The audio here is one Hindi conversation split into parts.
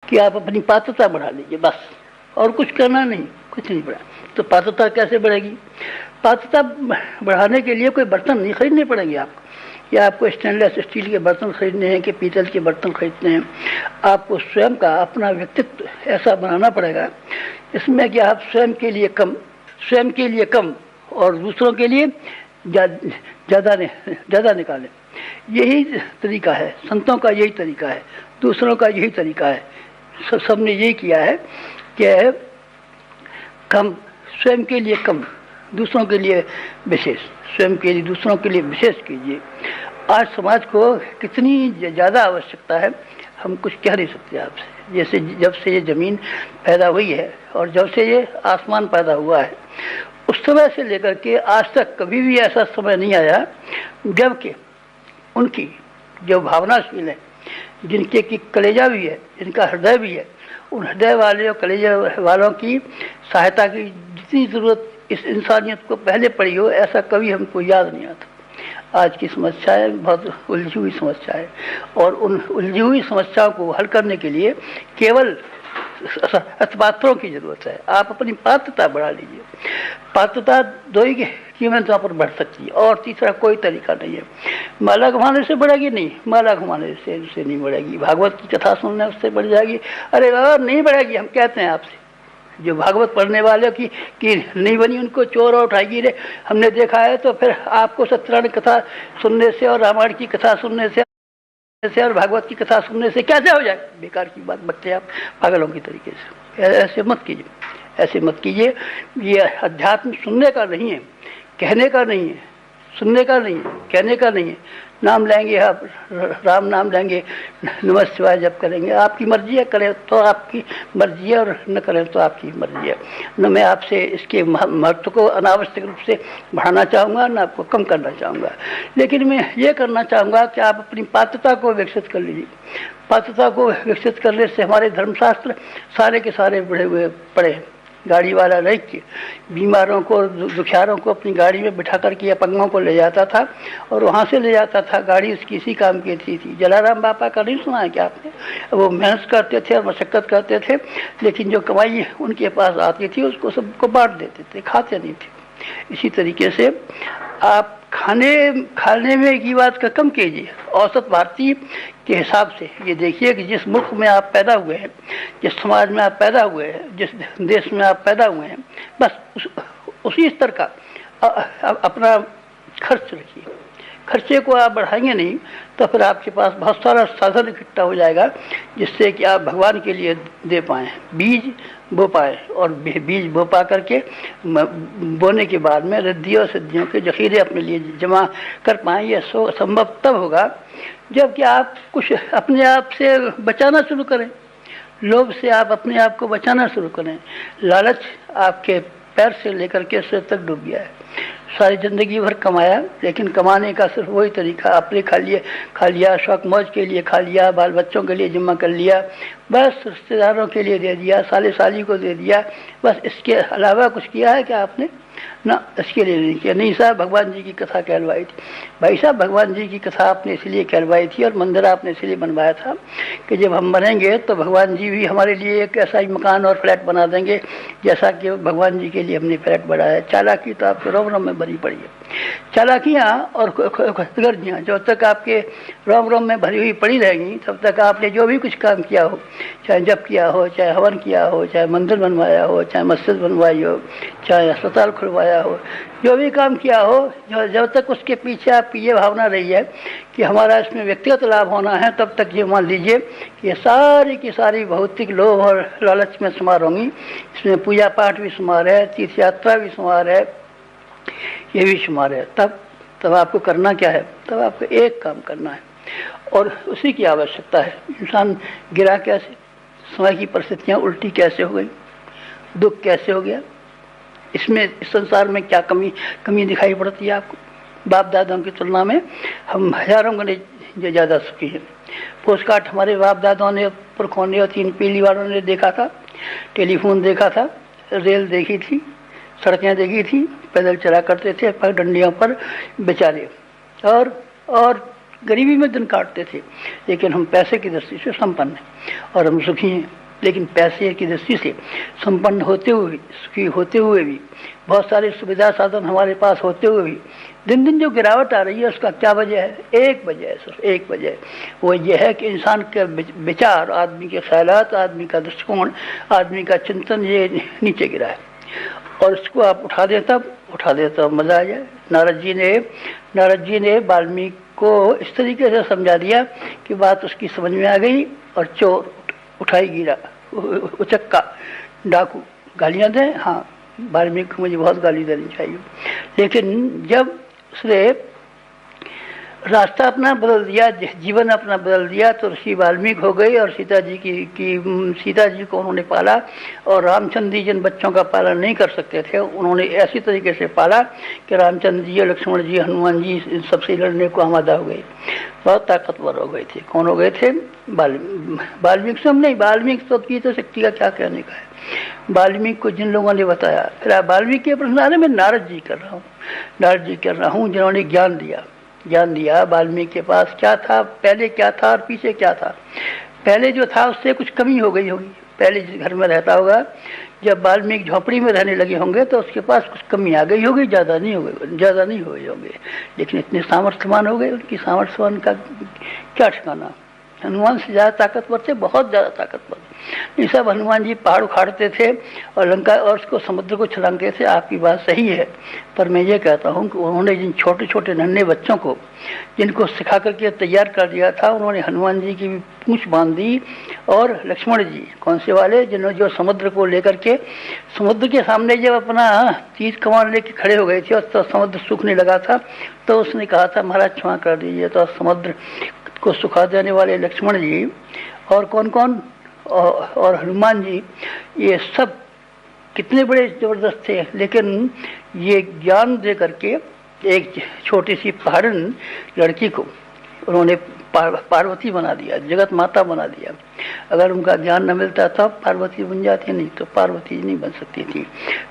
कि आप अपनी पात्रता बढ़ा लीजिए, बस, और कुछ करना नहीं, कुछ नहीं बढ़ा। तो पात्रता कैसे बढ़ेगी? पात्रता बढ़ाने के लिए कोई बर्तन नहीं खरीदने पड़ेंगे आपको, या आपको स्टेनलेस स्टील के बर्तन खरीदने हैं कि पीतल के बर्तन खरीदने हैं। आपको स्वयं का अपना व्यक्तित्व ऐसा बनाना पड़ेगा इसमें कि आप स्वयं के लिए कम और दूसरों के लिए ज़्यादा निकालें। यही तरीका है संतों का, यही तरीका है दूसरों का, यही तरीका है। सबने यही किया है कि कम, स्वयं के लिए कम, दूसरों के लिए विशेष, स्वयं के लिए दूसरों के लिए विशेष कीजिए। आज समाज को कितनी ज़्यादा आवश्यकता है हम कुछ कह नहीं सकते आपसे। जैसे जब से ये ज़मीन पैदा हुई है और जब से ये आसमान पैदा हुआ है, उस समय से लेकर के आज तक कभी भी ऐसा समय नहीं आया जबकि उनकी जो भावनाशील है, जिनके की कलेजा भी है, जिनका हृदय भी है, उन हृदय वाले और कलेजा वालों की सहायता की जितनी ज़रूरत इस इंसानियत को पहले पड़ी हो, ऐसा कभी हमको याद नहीं आता। आज की समस्याएं बहुत उलझी हुई समस्या है और उन उलझी हुई समस्याओं को हल करने के लिए केवल पात्रों की जरूरत है। आप अपनी पात्रता बढ़ा लीजिए। पात्रता दो ही कीमतों पर बढ़ सकती है और तीसरा कोई तरीका नहीं है। माला घुमाने से बढ़ेगी नहीं, माला घुमाने से नहीं बढ़ेगी। भागवत की कथा सुनने उससे बढ़ जाएगी। अरे बाबा नहीं बढ़ेगी, हम कहते हैं आपसे। जो भागवत पढ़ने वाले की नहीं बनी उनको चोर और उठाएगी रे, हमने देखा है। तो फिर आपको सत्यनारायण कथा सुनने से और रामायण की कथा सुनने से और भागवत की कथा सुनने से कैसे हो जाए? बेकार की बात बकते आप पागलों की तरीके से। ऐसे मत कीजिए, ऐसे मत कीजिए। ये अध्यात्म सुनने का नहीं है, कहने का नहीं है, सुनने का नहीं है, कहने का नहीं है। नाम लेंगे आप, राम नाम लेंगे, नमः शिवाय जप करेंगे, आपकी मर्जी है, करें तो आपकी मर्जी है और न करें तो आपकी मर्जी है। न मैं आपसे इसके महत्व को अनावश्यक रूप से बढ़ाना चाहूँगा, न आपको कम करना चाहूँगा। लेकिन मैं ये करना चाहूँगा कि आप अपनी पात्रता को विकसित कर लीजिए। पात्रता को विकसित करने से हमारे धर्मशास्त्र सारे के सारे बढ़े हुए पड़े हैं। गाड़ी वाला रह के बीमारों को, दुखियारों को अपनी गाड़ी में बिठा करके अपंगों को ले जाता था और वहाँ से ले जाता था। गाड़ी उसकी इसी काम की थी। जलाराम बापा का नहीं सुना है क्या आपने? वो मेहनत करते थे और मशक्क़त करते थे, लेकिन जो कमाई उनके पास आती थी उसको सबको बांट देते थे, खाते नहीं थे। इसी तरीके से आप खाने में की बात का कम कीजिए। औसत भारतीय के हिसाब से ये देखिए कि जिस मुल्क में आप पैदा हुए हैं, जिस समाज में आप पैदा हुए हैं, जिस देश में आप पैदा हुए हैं, बस उसी स्तर का अपना खर्च रखिए। खर्चे को आप बढ़ाएंगे नहीं तो फिर आपके पास बहुत सारा साधन इकट्ठा हो जाएगा जिससे कि आप भगवान के लिए दे पाएँ, बीज बो पाए। और बीज बो पा करके बोने के बाद में रिद्धियों सिद्धियों के जखीरे अपने लिए जमा कर पाएँ। यह संभव तब होगा जबकि आप कुछ अपने आप से बचाना शुरू करें। लोभ से आप अपने आप को बचाना शुरू करें। लालच आपके पैर से लेकर के सिर तक डूब गया है। सारी ज़िंदगी भर कमाया, लेकिन कमाने का सिर्फ वही तरीका, अपने खा लिया, शौक मौज के लिए खा लिया, बाल बच्चों के लिए जमा कर लिया, बस रिश्तेदारों के लिए दे दिया, साले साली को दे दिया, बस इसके अलावा कुछ किया है क्या आपने? ना, इसके लिए नहीं किया। नहीं साहब, भगवान जी की कथा कहलवाई थी। भाई साहब, भगवान जी की कथा आपने इसलिए कहलवाई थी और मंदिर आपने इसलिए बनवाया था कि जब हम मरेंगे तो भगवान जी भी हमारे लिए एक ऐसा ही मकान और फ्लैट बना देंगे जैसा कि भगवान जी के लिए हमने फ्लैट बनाया। चालाकी तो आपके रोम रोम में भरी पड़ी है। चालाकियाँ और गर्जियाँ जब तक आपके रोम रोम में भरी हुई पड़ी रहेंगी तब तक आपने जो भी कुछ काम किया हो, चाहे जप किया हो, चाहे हवन किया हो, चाहे मंदिर बनवाया हो, चाहे मस्जिद बनवाई हो, चाहे अस्पताल खुलवाया हो, जो भी काम किया हो, जब तक उसके पीछे आपकी ये भावना रही है कि हमारा इसमें व्यक्तिगत लाभ होना है, तब तक ये मान लीजिए कि ये सारी की सारी भौतिक लोभ और लालच में शुमार होंगी। इसमें पूजा पाठ भी शुमार है, तीर्थ यात्रा भी शुमार है, ये भी शुमार है। तब आपको करना क्या है? तब आपको एक काम करना है और उसी की आवश्यकता है। इंसान गिरा कैसे, समय की परिस्थितियाँ उल्टी कैसे हो गई, दुख कैसे हो गया, इसमें इस संसार में क्या कमी दिखाई पड़ती है आपको? बाप दादाओं की तुलना में हम हजारों गुने ज़्यादा सुखी हैं। पोस्टकार्ड हमारे बाप दादाओं ने, पुरखों ने और 3 पीढ़ी वालों ने देखा था, टेलीफोन देखा था, रेल देखी थी, सड़कें देखी थी, पैदल चला करते थे पगडंडियों पर बेचारे, और गरीबी में दिन काटते थे, लेकिन हम पैसे की दृष्टि से संपन्न हैं और हम सुखी हैं। लेकिन पैसे की दृष्टि से संपन्न होते हुए, सुखी होते हुए भी, बहुत सारे सुविधा साधन हमारे पास होते हुए भी दिन दिन जो गिरावट आ रही है, उसका क्या वजह है? एक वजह है, सिर्फ एक वजह है। वो ये है कि इंसान के विचार, आदमी के ख्यालात, आदमी का दृष्टिकोण, आदमी का चिंतन ये नीचे गिरा है। और इसको आप उठा दें तब मजा आ जाए। नारद जी ने वाल्मीकि को इस तरीके से समझा दिया कि बात उसकी समझ में आ गई, और चोर उठाई गिरा, उचक्का, डाकू, गालियां दें, हाँ वाल्मीकि को मुझे बहुत गाली देनी चाहिए, लेकिन जब उसने रास्ता अपना बदल दिया, जीवन अपना बदल दिया, तो ऋषि वाल्मीकि हो गए। और सीता जी को उन्होंने पाला, और रामचंद्र जी जिन बच्चों का पालन नहीं कर सकते थे, उन्होंने ऐसी तरीके से पाला कि रामचंद्र जी, लक्ष्मण जी, हनुमान जी इन सबसे लड़ने को आमादा हो गए, बहुत ताकतवर हो गए थे। कौन हो गए थे? वाल्मीकि से हम नहीं, वाल्मीकि तो की तो शक्ति का क्या कहने का है। वाल्मीकि को जिन लोगों ने बताया, फिर आप वाल्मीकि के प्रश्न में नारद जी कर रहा हूँ, जिन्होंने ज्ञान दिया। वाल्मीकि के पास क्या था, पहले क्या था और पीछे क्या था। पहले जो था उससे कुछ कमी हो गई होगी। पहले जिस घर में रहता होगा, जब वाल्मीकि झोपड़ी में रहने लगे होंगे तो उसके पास कुछ कमी आ गई होगी, ज़्यादा नहीं हुए होंगे, लेकिन इतने सामर्थ्यवान हो गए। उनकी सामर्थ्यवान का क्या ठिकाना। हनुमान से ज़्यादा ताकतवर थे, बहुत ज़्यादा ताकतवर। ये सब हनुमान जी पहाड़ उखाड़ते थे और लंका और उसको समुद्र को छलांगते थे। आपकी बात सही है, पर मैं ये कहता हूँ कि उन्होंने जिन छोटे छोटे नन्हे बच्चों को, जिनको सिखा करके तैयार कर दिया था, उन्होंने हनुमान जी की भी पूंछ बांध दी। और लक्ष्मण जी कौन से वाले, जिन्होंने जो समुद्र को लेकर के, समुद्र के सामने जब अपना तीर कमान लेके खड़े हो गए थे और तो समुद्र सूखने लगा था, तो उसने कहा था महाराज क्षमा कर दीजिए। तो समुद्र को सुखा देने वाले लक्ष्मण जी और कौन और हनुमान जी, ये सब कितने बड़े ज़बरदस्त थे। लेकिन ये ज्ञान दे करके एक छोटी सी पहाड़न लड़की को उन्होंने पार्वती बना दिया, जगत माता बना दिया। अगर उनका ज्ञान न मिलता तब पार्वती बन जाती, नहीं तो पार्वती नहीं बन सकती थी।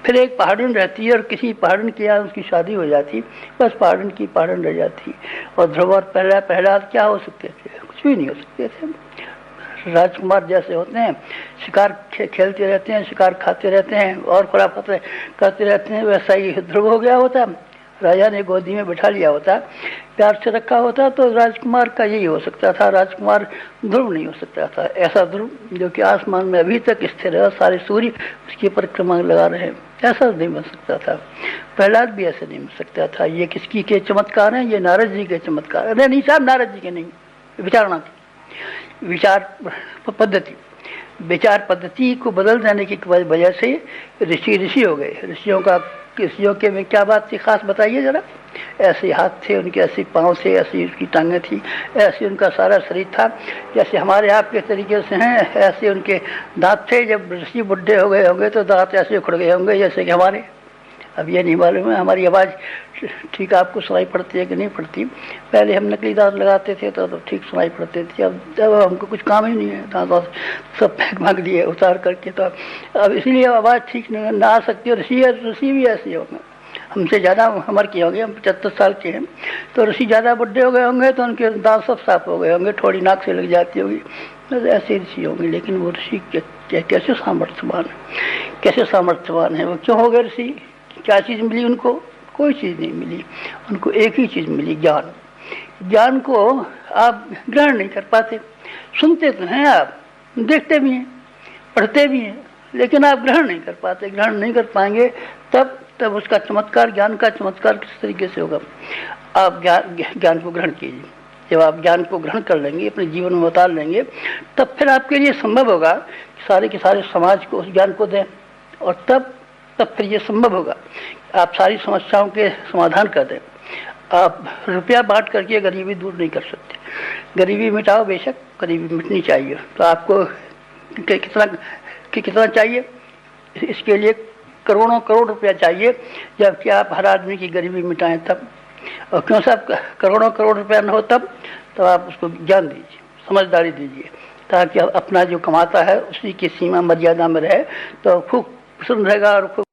फिर एक पहाड़न रहती है और किसी पहाड़न के यहाँ उसकी शादी हो जाती, बस पहाड़न की पहाड़न रह जाती। और ध्रुव और प्रहलाद क्या हो सकते थे? कुछ भी नहीं हो सकते थे। राजकुमार जैसे होते हैं, शिकार खेलते रहते हैं, शिकार खाते रहते हैं और खुराफत करते रहते हैं, वैसा ही ध्रुव हो गया होता। राजा ने गोदी में बिठा लिया होता, प्यार से रखा होता, तो राजकुमार का यही हो सकता था। राजकुमार ध्रुव नहीं हो सकता था। ऐसा ध्रुव जो कि आसमान में अभी तक स्थिर है, सारे सूर्य उसकी परिक्रमा लगा रहे हैं, ऐसा नहीं बन सकता था। प्रहलाद भी ऐसे नहीं बन सकता था। ये किसकी के चमत्कार हैं? ये नारद जी के चमत्कार। अरे नहीं साहब, नारद जी के नहीं, विचारणा की विचार पद्धति को बदल देने की वजह से ऋषि हो गए। ऋषियों के में क्या बात थी खास, बताइए जरा। ऐसे हाथ थे उनके, ऐसे पाँव थे, ऐसी उसकी टांगें थी, ऐसे उनका सारा शरीर था, जैसे हमारे आपके तरीके से हैं। ऐसे उनके दांत थे। जब ऋषि बुढ़े हो गए होंगे तो दांत ऐसे उखड़ गए होंगे जैसे कि हमारे। अब ये नहीं मालूम है हमारी आवाज़ ठीक आपको सुनाई पड़ती है कि नहीं पड़ती। पहले हम नकली दांत लगाते थे तो ठीक सुनाई पड़ते थे। अब हमको कुछ काम ही नहीं है, दांत सब फेंक भाग लिए उतार करके, तो अब इसीलिए आवाज़ ठीक ना आ सकती। और ऋषि भी ऐसे होंगे, हमसे ज़्यादा उम्र के होंगे, हम 75 साल के हैं, तो ऋषि ज़्यादा बुढ़े हो गए होंगे तो उनके दांत सब साफ हो गए होंगे, थोड़ी नाक से लग जाती होगी, तो ऐसे ऋषि होंगे। लेकिन वो ऋषि कैसे सामर्थ्यवान है वो? क्यों हो गए ऋषि? क्या चीज़ मिली उनको? कोई चीज़ नहीं मिली उनको, एक ही चीज़ मिली, ज्ञान। ज्ञान को आप ग्रहण नहीं कर पाते। सुनते तो हैं, आप देखते भी हैं, पढ़ते भी हैं, लेकिन आप ग्रहण नहीं कर पाते। ग्रहण नहीं कर पाएंगे तब उसका चमत्कार, ज्ञान का चमत्कार किस तरीके से होगा? आप ज्ञान को ग्रहण कीजिए। जब आप ज्ञान को ग्रहण कर लेंगे, अपने जीवन में उतार लेंगे, तब फिर आपके लिए संभव होगा कि सारे के सारे समाज को उस ज्ञान को दें। और तब फिर ये संभव होगा आप सारी समस्याओं के समाधान कर दें। आप रुपया बांट करके गरीबी दूर नहीं कर सकते। गरीबी मिटाओ, बेशक गरीबी मिटनी चाहिए, तो आपको कितना चाहिए? इसके लिए करोड़ों करोड़ रुपया चाहिए, जबकि आप हर आदमी की गरीबी मिटाएं तब। और क्यों साहब करोड़ों करोड़ रुपया न हो तब आप उसको ज्ञान दीजिए, समझदारी दीजिए, ताकि अपना जो कमाता है उसी की सीमा मर्यादा में रहे, तो खूब प्रसन्न रहेगा और खूब